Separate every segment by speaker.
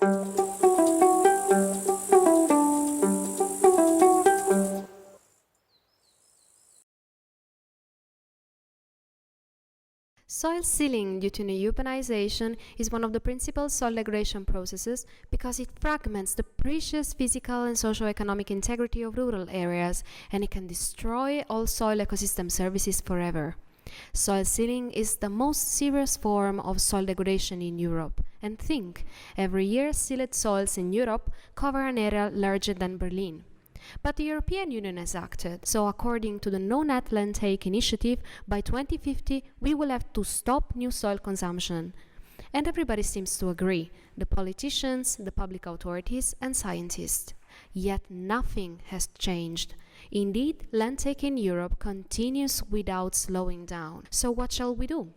Speaker 1: Soil sealing due to urbanization is one of the principal soil degradation processes because it fragments the precious physical and socio-economic integrity of rural areas, and it can destroy all soil ecosystem services forever. Soil sealing is the most serious form of soil degradation in Europe. And think, every year sealed soils in Europe cover an area larger than Berlin. But the European Union has acted, so according to the No Net Land Take initiative, by 2050 we will have to stop new soil consumption. And everybody seems to agree, the politicians, the public authorities and scientists. Yet nothing has changed. Indeed, land take in Europe continues without slowing down. So what shall we do?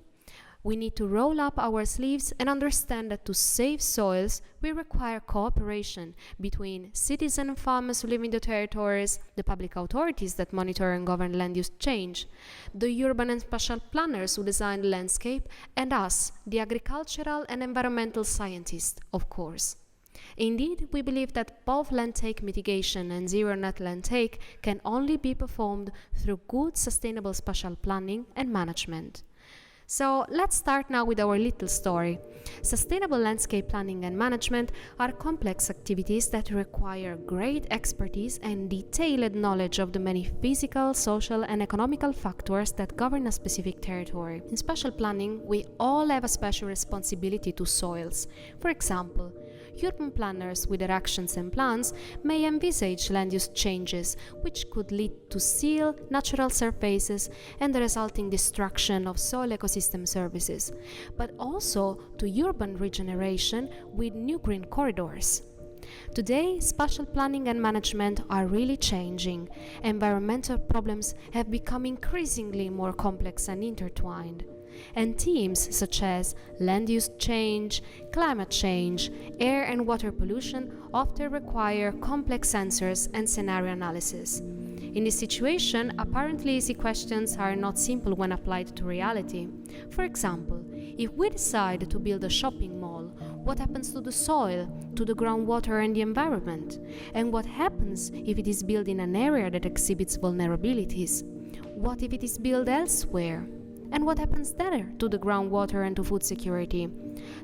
Speaker 1: We need to roll up our sleeves and understand that to save soils, we require cooperation between citizen and farmers who live in the territories, the public authorities that monitor and govern land use change, the urban and spatial planners who design the landscape, and us, the agricultural and environmental scientists, of course. Indeed, we believe that both land take mitigation and zero net land take can only be performed through good sustainable spatial planning and management. So let's start now with our little story. Sustainable landscape planning and management are complex activities that require great expertise and detailed knowledge of the many physical, social and economical factors that govern a specific territory. In spatial planning, we all have a special responsibility to soils. For example, urban planners with their actions and plans may envisage land use changes which could lead to seal natural surfaces and the resulting destruction of soil ecosystem services, but also to urban regeneration with new green corridors. Today, spatial planning and management are really changing. Environmental problems have become increasingly more complex and intertwined. And themes such as land use change, climate change, air and water pollution often require complex answers and scenario analysis. In this situation, apparently easy questions are not simple when applied to reality. For example, if we decide to build a shopping mall, what happens to the soil, to the groundwater and the environment? And what happens if it is built in an area that exhibits vulnerabilities? What if it is built elsewhere? And what happens there to the groundwater and to food security?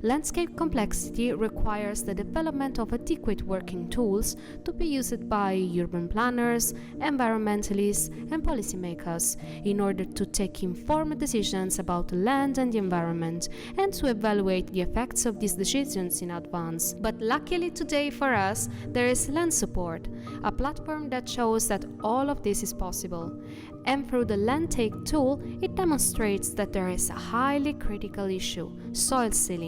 Speaker 1: Landscape complexity requires the development of adequate working tools to be used by urban planners, environmentalists, and policymakers in order to take informed decisions about the land and the environment and to evaluate the effects of these decisions in advance. But luckily today for us, there is Landsupport, a platform that shows that all of this is possible. And through the Land Take tool, it demonstrates that there is a highly critical issue, soil sealing.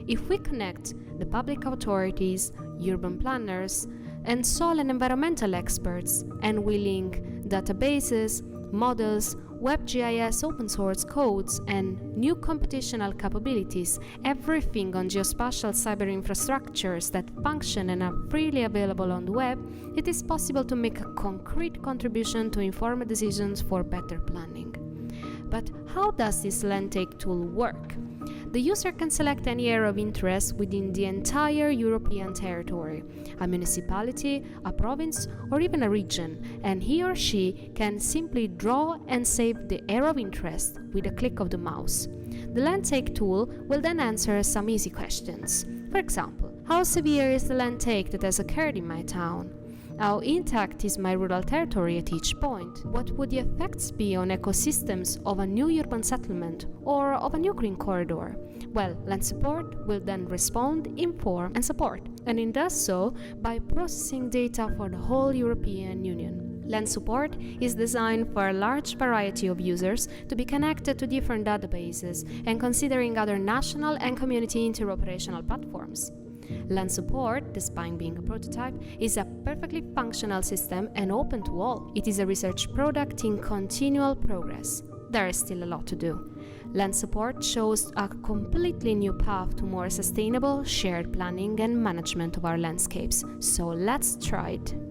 Speaker 1: If we connect the public authorities, urban planners, and soil and environmental experts, and we link databases, models, WebGIS open source codes, and new computational capabilities, everything on geospatial cyber infrastructures that function and are freely available on the web, it is possible to make a concrete contribution to informed decisions for better planning. But how does this land take tool work? The user can select any area of interest within the entire European territory, a municipality, a province, or even a region, and he or she can simply draw and save the area of interest with a click of the mouse. The Land Take tool will then answer some easy questions. For example, how severe is the land take that has occurred in my town? How intact is my rural territory at each point? What would the effects be on ecosystems of a new urban settlement or of a new green corridor? Well, Landsupport will then respond, inform and support, and it does so by processing data for the whole European Union. Landsupport is designed for a large variety of users to be connected to different databases and considering other national and community interoperational platforms. Landsupport, despite being a prototype, is a perfectly functional system and open to all. It is a research product in continual progress. There is still a lot to do. Landsupport shows a completely new path to more sustainable shared planning and management of our landscapes. So let's try it.